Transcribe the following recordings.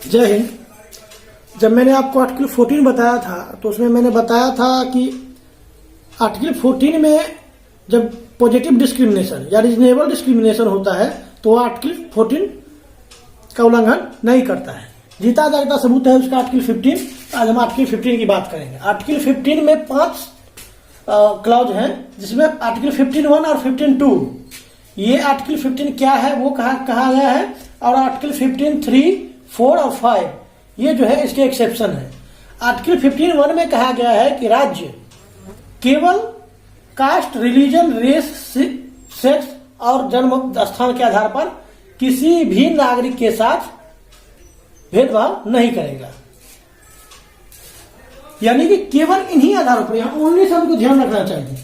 जय हिंद। जब मैंने आपको आर्टिकल 14 बताया था तो उसमें मैंने बताया था कि आर्टिकल 14 में जब पॉजिटिव डिस्क्रिमिनेशन या रीजनेबल डिस्क्रिमिनेशन होता है तो आर्टिकल 14 का उल्लंघन नहीं करता है। जीता जागता सबूत है उसका आर्टिकल 15। आज हम आर्टिकल 15 की बात करेंगे। आर्टिकल 15 में 5 क्लॉज हैं, जिसमें आर्टिकल 15(1) और 15(2) ये आर्टिकल 15 क्या है वो कहा गया है, और आर्टिकल 15(3), 4 और 5 ये जो है इसके एक्सेप्शन है। आर्टिकल 15(1) में कहा गया है कि राज्य केवल कास्ट, रिलीजन, रेस, सेक्स और जन्म स्थान के आधार पर किसी भी नागरिक के साथ भेदभाव नहीं करेगा। यानी कि केवल इन्हीं आधारों पर, यहां ओनली शब्द को ध्यान रखना चाहिए।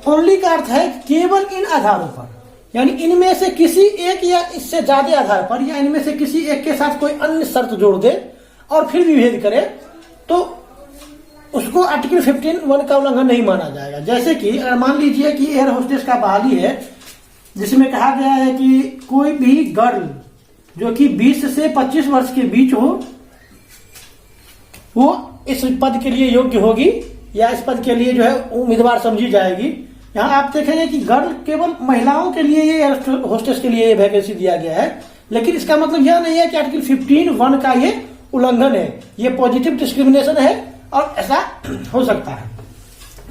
ओनली का अर्थ है केवल इन आधारों पर, यानी इनमें से किसी एक या इससे ज्यादा आधार पर या इनमें से किसी एक के साथ कोई अन्य शर्त जोड़ दे और फिर विभेद करे तो उसको आर्टिकल 15(1) का उल्लंघन नहीं माना जाएगा। जैसे कि अगर मान लीजिए कि एयर होस्टेस का बहाली है, जिसमें कहा गया है कि कोई भी गर्ल जो कि 20 से 25 वर्ष के बीच हो वो इस पद के लिए योग्य होगी या इस पद के लिए जो है उम्मीदवार समझी जाएगी। यहाँ आप देखेंगे कि गर्ल केवल महिलाओं के लिए ये होस्टेस के लिए ये वैकेंसी दिया गया है, लेकिन इसका मतलब यह नहीं है कि आर्टिकल 15(1) का ये उल्लंघन है। ये पॉजिटिव डिस्क्रिमिनेशन है और ऐसा हो सकता है।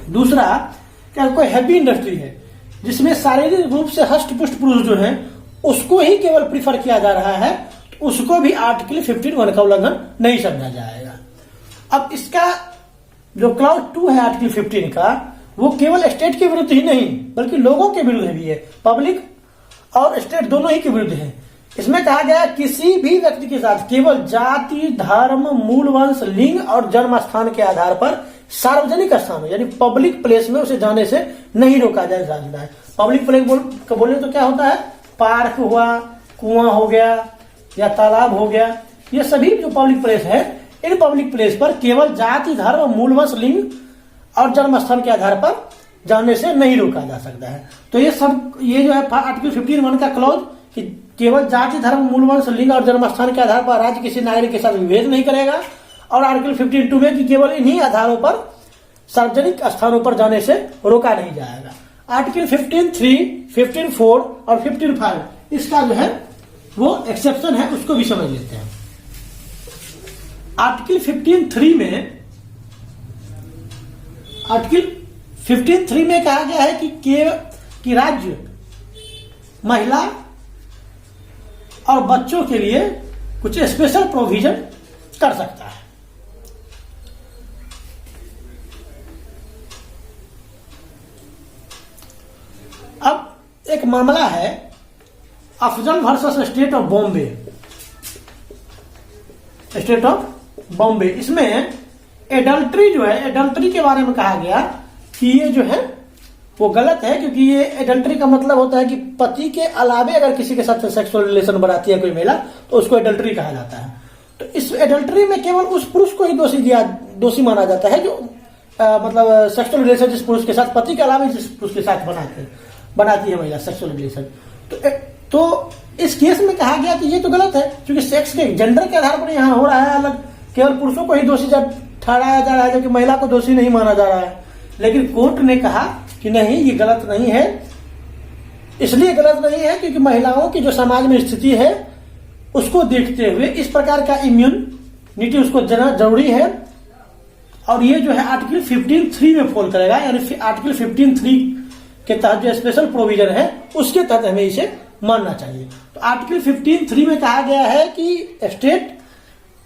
दूसरा, क्या कोई हैवी इंडस्ट्री है जिसमें शारीरिक रूप से हष्ट पुष्ट पुरुष जो है उसको ही केवल प्रीफर किया जा रहा है, तो उसको भी आर्टिकल 15(1) का उल्लंघन नहीं समझा जाएगा। अब इसका जो क्लॉज 2 है आर्टिकल 15 का, वो केवल स्टेट के विरुद्ध ही नहीं बल्कि लोगों के विरुद्ध भी है। पब्लिक और स्टेट दोनों ही के विरुद्ध है। इसमें कहा गया किसी भी व्यक्ति के साथ केवल जाति, धर्म, मूल वंश, लिंग और जन्म स्थान के आधार पर सार्वजनिक स्थान यानी पब्लिक प्लेस में उसे जाने से नहीं रोका जाएगा। पब्लिक प्लेस बोले तो क्या होता है, पार्क हुआ, कुआं हो गया या तालाब हो गया, ये सभी जो पब्लिक प्लेस है, इन पब्लिक प्लेस पर केवल जाति, धर्म, मूल वंश, लिंग और जन्म स्थान के आधार पर जाने से नहीं रोका जा सकता है। तो ये जो है आर्टिकल 15(1) का क्लॉज कि केवल जाति, धर्म, मूल वंश, लिंग और जन्म स्थान के आधार पर राज्य किसी नागरिक के साथ विभेद नहीं करेगा, और आर्टिकल 15(2) में कि केवल इन्हीं आधारों पर सार्वजनिक स्थानों पर जाने से रोका नहीं जाएगा। आर्टिकल 15(3), 15(4) और 15(5) इसका जो है वो एक्सेप्शन है, उसको भी समझ लेते हैं। आर्टिकल 15(3) में कहा गया है कि राज्य महिला और बच्चों के लिए कुछ स्पेशल प्रोविजन कर सकता है। अब एक मामला है Afzal versus state of Bombay. इसमें एडल्ट्री जो है, एडल्ट्री के बारे में कहा गया कि ये जो है वो गलत है, क्योंकि ये एडल्ट्री का मतलब होता है कि पति के अलावे अगर किसी के साथ सेक्सुअल रिलेशन बनाती है कोई महिला तो उसको एडल्ट्री कहा जाता है। तो इस एडल्ट्री में केवल उस पुरुष को ही दोषी माना जाता है जो मतलब सेक्सुअल रिलेशन जिस पुरुष के साथ, पति के अलावा जिस पुरुष के साथ बनाती है महिला सेक्सुअल रिलेशन। तो इस केस में कहा गया कि ये तो गलत है, क्योंकि सेक्स के जेंडर के आधार पर यहाँ हो रहा है अलग, केवल पुरुषों को ही दोषी ठहराया जा रहा है जबकि महिला को दोषी नहीं माना जा रहा है। लेकिन कोर्ट ने कहा कि नहीं, ये गलत नहीं है। इसलिए गलत नहीं है क्योंकि महिलाओं की जो समाज में स्थिति है उसको देखते हुए इस प्रकार का इम्यूनिटी उसको देना जरूरी है, और ये जो है आर्टिकल 15(3) में फॉल करेगा। यानी आर्टिकल 15(3) के तहत जो स्पेशल प्रोविजन है उसके तहत हमें इसे मानना चाहिए। तो आर्टिकल 15(3) में कहा गया है कि स्टेट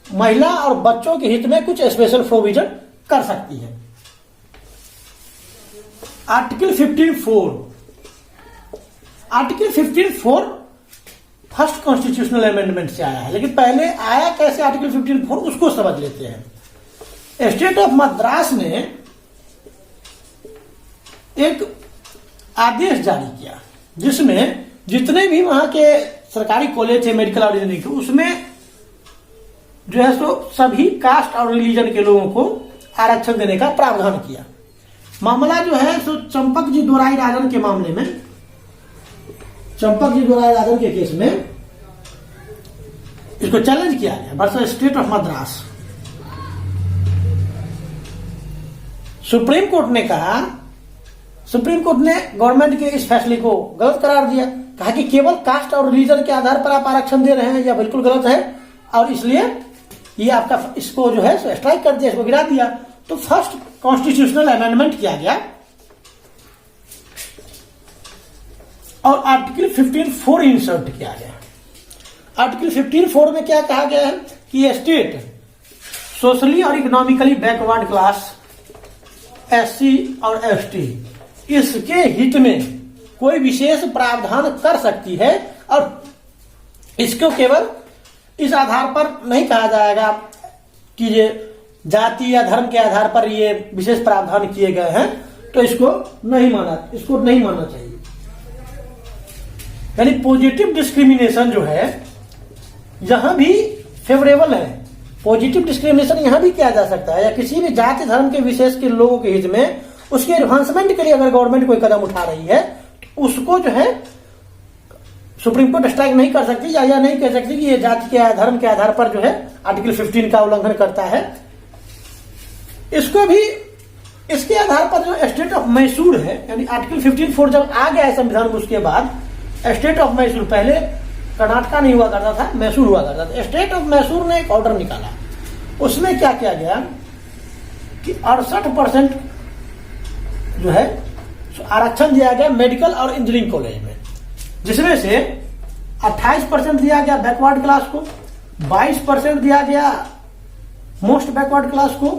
महिला और बच्चों के हित में कुछ स्पेशल प्रोविजन कर सकती है। आर्टिकल 15(4) फर्स्ट कॉन्स्टिट्यूशनल अमेंडमेंट से आया है, लेकिन पहले आया कैसे आर्टिकल 15(4) उसको समझ लेते हैं। स्टेट ऑफ मद्रास ने एक आदेश जारी किया जिसमें जितने भी वहां के सरकारी कॉलेज थे मेडिकल और इंजीनियरिंग के, उसमें जो है सो सभी कास्ट और रिलीजन के लोगों को आरक्षण देने का प्रावधान किया। मामला जो है सो चंपक जी दोराई राजन के मामले में, चंपक जी दोराई राजन के केस में इसको चैलेंज किया गया versus state of Madras. Supreme court ने कहा, सुप्रीम कोर्ट ने गवर्नमेंट के इस फैसले को गलत करार दिया, कहा कि केवल कास्ट और रिलीजन के आधार पर आप आरक्षण दे रहे हैं, यह बिल्कुल गलत है और इसलिए ये आपका इसको जो है स्ट्राइक कर दिया, इसको गिरा दिया। तो फर्स्ट कॉन्स्टिट्यूशनल अमेंडमेंट किया गया और आर्टिकल 15(4) इंसर्ट किया गया। आर्टिकल 15(4) में क्या कहा गया है कि स्टेट सोशली और इकोनॉमिकली बैकवर्ड क्लास SC और ST इसके हित में कोई विशेष प्रावधान कर सकती है और इसको केवल इस आधार पर नहीं कहा जाएगा कि ये जाति या धर्म के आधार पर ये विशेष प्रावधान किए गए हैं, तो इसको नहीं मानना चाहिए। यानी पॉजिटिव डिस्क्रिमिनेशन जो है यहां भी फेवरेबल है, पॉजिटिव डिस्क्रिमिनेशन यहां भी किया जा सकता है, या किसी भी जाति धर्म के विशेष के लोगों के हित में उसके एडवांसमेंट के लिए अगर गवर्नमेंट कोई कदम उठा रही है तो उसको जो है सुप्रीम कोर्ट स्ट्राइक नहीं कर सकती या नहीं कह सकती कि ये जाति के धर्म के आधार पर जो है आर्टिकल 15 का उल्लंघन करता है। इसको भी इसके आधार पर जो स्टेट ऑफ मैसूर है, यानी आर्टिकल 15(4) जब आ गया है संविधान में, उसके बाद स्टेट ऑफ मैसूर, पहले कर्नाटका नहीं हुआ करता था, मैसूर हुआ करता था। स्टेट ऑफ मैसूर ने एक ऑर्डर निकाला, उसमें क्या किया गया कि 68% जो है आरक्षण दिया गया मेडिकल और इंजीनियरिंग कॉलेज में, जिसमें से 28% दिया गया बैकवर्ड क्लास को, 22% दिया गया मोस्ट बैकवर्ड क्लास को,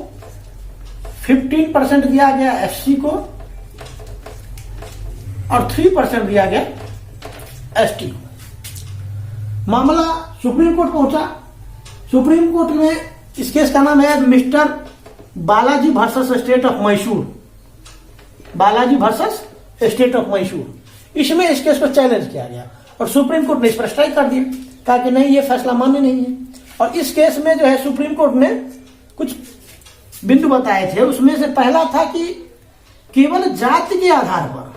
15% दिया गया SC को और 3% दिया गया ST को। मामला सुप्रीम कोर्ट पहुंचा। सुप्रीम कोर्ट में इस केस का नाम है mister Balaji versus state of Mysore, Balaji versus state of Mysore. इसमें इस केस को चैलेंज किया गया और सुप्रीम कोर्ट ने इस पर स्ट्राइक कर दिया, कहा कि नहीं, ये फैसला मान्य नहीं है। और इस केस में जो है सुप्रीम कोर्ट ने कुछ बिंदु बताए थे, उसमें से पहला था कि केवल जाति के आधार पर,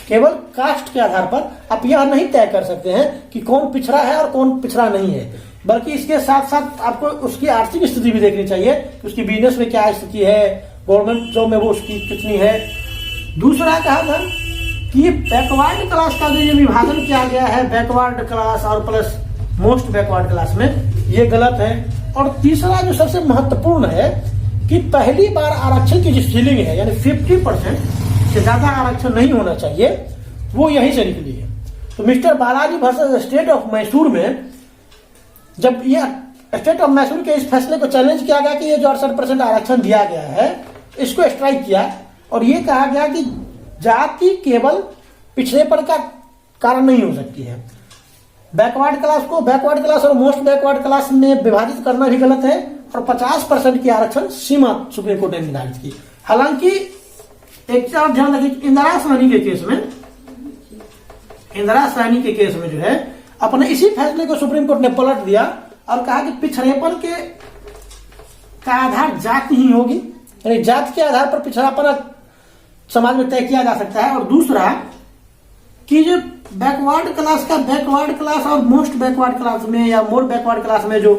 केवल कास्ट के आधार पर आप यह नहीं तय कर सकते हैं कि कौन पिछड़ा है और कौन पिछड़ा नहीं है, बल्कि इसके साथ साथ आपको उसकी आर्थिक स्थिति भी देखनी चाहिए कि उसकी बिजनेस में क्या स्थिति है, गवर्नमेंट जॉब में वो उसकी कितनी है। दूसरा कहा था कि ये बैकवर्ड क्लास का जो ये विभाजन किया गया है, बैकवर्ड क्लास और प्लस मोस्ट बैकवर्ड क्लास में, ये गलत है। और तीसरा जो सबसे महत्वपूर्ण है कि पहली बार आरक्षण की जो सीलिंग है, यानी 50% से ज्यादा आरक्षण नहीं होना चाहिए, वो यहीं से निकली है। तो mister Balaji versus state of Mysore में जब ये स्टेट ऑफ मैसूर के इस फैसले को चैलेंज किया गया कि ये जो 68% आरक्षण दिया गया है, इसको स्ट्राइक किया और ये कहा गया कि जाति केवल पिछड़ेपन का कारण नहीं हो सकती है। बैकवर्ड क्लास को बैकवर्ड क्लास और मोस्ट बैकवर्ड क्लास में विभाजित करना भी गलत है और 50% की आरक्षण सीमा सुप्रीम कोर्ट ने निर्धारित की। हालांकि एक और ध्यान रखिए, इंदिरा सैनी के केस में जो है अपने इसी फैसले को सुप्रीम कोर्ट ने पलट दिया और कहा कि पिछड़ेपन के का आधार जाति ही होगी, यानी जाति के आधार पर पिछड़ापन समाज में तय किया जा सकता है। और दूसरा कि जो बैकवर्ड क्लास का बैकवर्ड क्लास और मोस्ट बैकवर्ड क्लास में या मोर बैकवर्ड क्लास में जो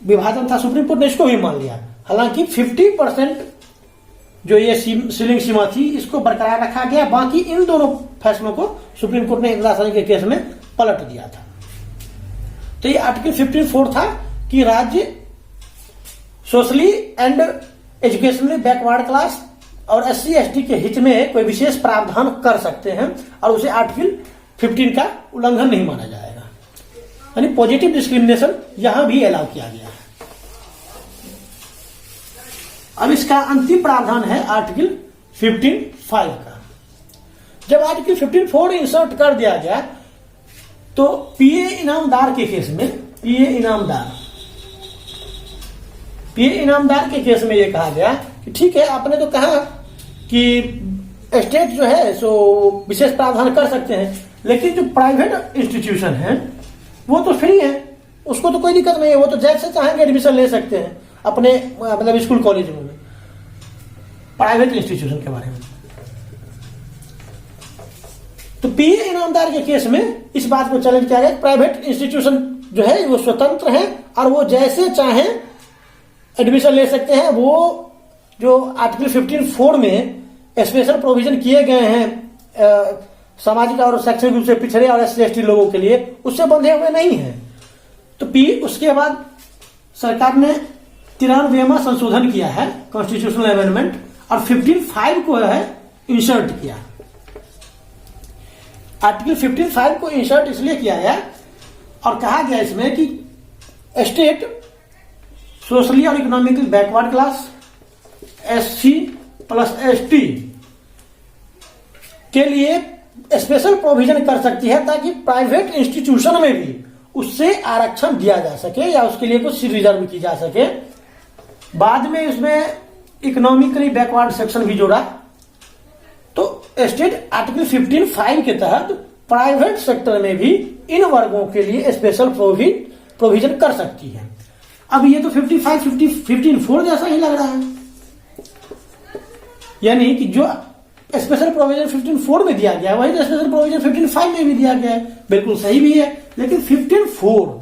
विभाजन था, सुप्रीम कोर्ट ने इसको भी मान लिया। हालांकि 50% जो ये सीलिंग सीमा थी, इसको बरकरार रखा गया। बाकी इन दोनों फैसलों को सुप्रीम कोर्ट ने इंदिरा सैनी के केस में पलट दिया था। तो ये आर्टिकल 15(4) था कि राज्य socially and educationally backward class और SC ST के हित में कोई विशेष प्रावधान कर सकते हैं और उसे आर्टिकल 15 का उल्लंघन नहीं माना जाएगा। यानी पॉजिटिव डिस्क्रिमिनेशन यहां भी अलाउ किया गया है। अब इसका अंतिम प्रावधान है आर्टिकल 15(5) का। जब आर्टिकल 15(4) इंसर्ट कर दिया गया तो PA इनामदार के केस में, PA इनामदार के केस में यह कहा गया कि ठीक है, आपने तो कहा कि स्टेट जो है सो विशेष प्रावधान कर सकते हैं, लेकिन जो प्राइवेट इंस्टीट्यूशन है वो तो फ्री है, उसको तो कोई दिक्कत नहीं है, वो तो जैसे चाहेंगे एडमिशन ले सकते हैं अपने मतलब स्कूल कॉलेज में। प्राइवेट इंस्टीट्यूशन के बारे में तो PA इनामदार के केस में इस बात को चैलेंज किया गया, प्राइवेट इंस्टीट्यूशन जो है वो स्वतंत्र हैं और वो जैसे चाहें एडमिशन ले सकते हैं। वो जो आर्टिकल 15(4) में स्पेशल प्रोविजन किए गए हैं सामाजिक और शैक्षणिक रूप से पिछड़े और SC/ST लोगों के लिए, उससे बंधे हुए नहीं है। तो उसके बाद सरकार ने 93वां संशोधन किया है, कॉन्स्टिट्यूशनल अमेंडमेंट, और 15(5) को है इंसर्ट किया। आर्टिकल 15(5) को इंसर्ट इसलिए किया गया और कहा गया इसमें कि स्टेट सोशली और इकोनॉमिकली बैकवर्ड क्लास SC+ST के लिए स्पेशल प्रोविजन कर सकती है ताकि प्राइवेट इंस्टीट्यूशन में भी उससे आरक्षण दिया जा सके या उसके लिए कुछ रिजर्व की जा सके। बाद में इसमें इकोनॉमिकली बैकवर्ड सेक्शन भी जोड़ा। तो स्टेट आर्टिकल 15(5) के तहत प्राइवेट सेक्टर में भी इन वर्गों के लिए स्पेशल प्रोविजन कर सकती है। अब ये तो 15(4) जैसा ही लग रहा है, यानी कि जो स्पेशल प्रोविजन 15(4) में दिया गया है वही तो स्पेशल प्रोविजन 15(5) में भी दिया गया है। बिल्कुल सही भी है, लेकिन 15(4)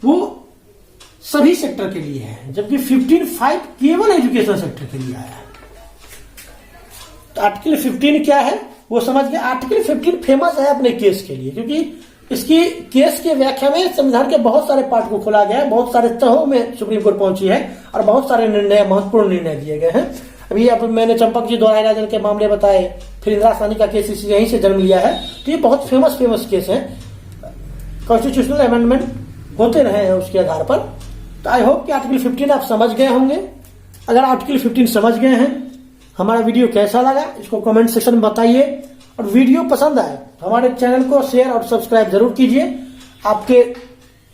वो सभी सेक्टर के लिए है, जबकि 15(5) केवल एजुकेशन सेक्टर के लिए आया है। तो आर्टिकल 15 क्या है वो समझ गए। आर्टिकल 15 फेमस है अपने केस के लिए, क्योंकि इसकी केस की व्याख्या में संविधान के बहुत सारे पार्ट को खोला गया है, बहुत सारे तहों में सुप्रीम कोर्ट पहुंची है और बहुत सारे निर्णय, महत्वपूर्ण निर्णय दिए गए हैं। अभी अब मैंने चंपक जी दोहराई राजन के मामले बताए, फिर इंदिरा साहनी का केस इसी यहीं से जन्म लिया है। तो ये बहुत फेमस केस है, कॉन्स्टिट्यूशनल अमेंडमेंट होते रहे हैं उसके आधार पर। तो आई होप कि आर्टिकल 15 आप समझ गए होंगे। अगर आर्टिकल 15 समझ गए हैं, हमारा वीडियो कैसा लगा इसको कमेंट सेक्शन में बताइए, और वीडियो पसंद आए तो हमारे चैनल को शेयर और सब्सक्राइब जरूर कीजिए। आपके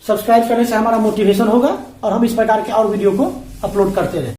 सब्सक्राइब करने से हमारा मोटिवेशन होगा और हम इस प्रकार के और वीडियो को अपलोड करते रहें।